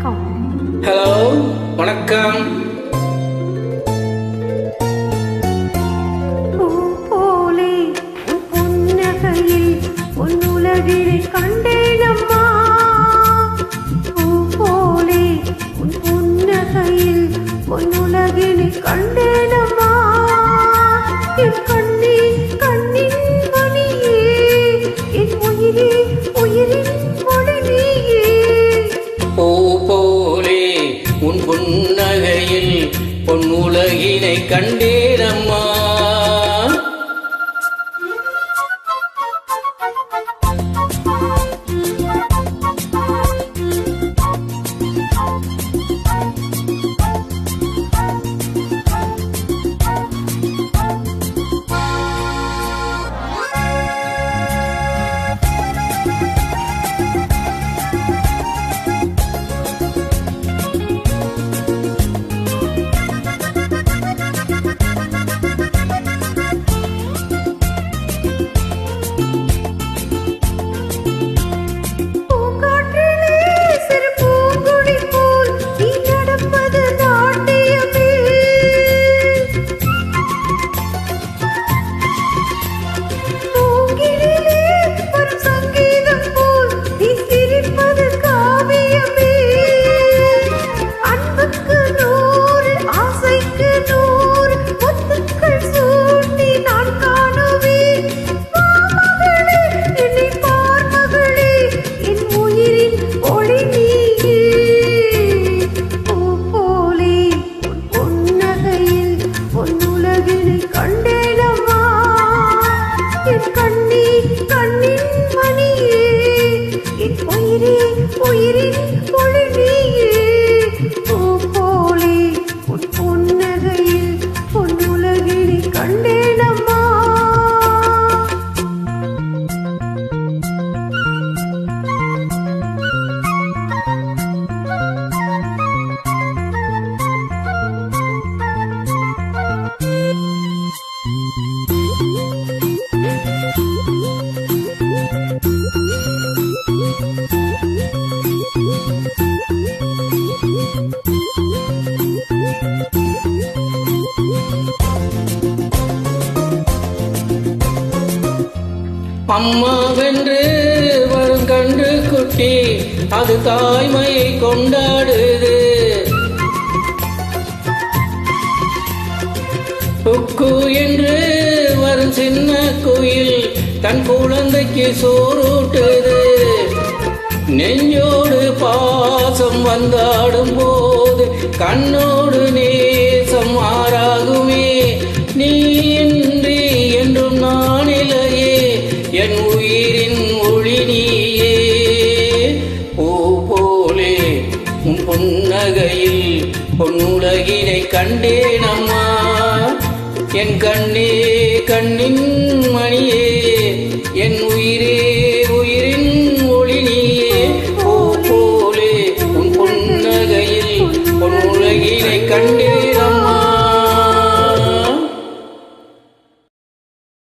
வணக்கம். ஹலோ, வணக்கம். பூ போலே உன் புன்னகையில் உன் உலகினை கண்டேனம்மா. பூ போலே உன் புன்னகையில் உன் உலகினை கண்டேனம்மா. என் கண்ணே கண்ணின் மணியே, என் உயிரே உயிரின் மொழி நீயே. பூ போலே உன் புன்னகையில் பொன் உலகினை கண்டேனம்மா. அம்மாவென்று வரும் கன்று குட்டி அது தாய்மையை கொண்டாடுது. குக்கு என்று வரும் சின்ன குயில் தன் குழந்தைக்கு சோறூட்டுது. நெஞ்சோடு பாசம் வந்தாடும் போது கண்ணோடு நேசம் மாறாகுமே. நீ இன்றி என்றும் நானிலையே, என் உயிரின் ஒளி நீயே. பூ போலே உன் புன்னகையில் பொன்னுலகினை கண்டேனம்மா. என் கண்ணே கண்ணின் மணியே, என் உயிரே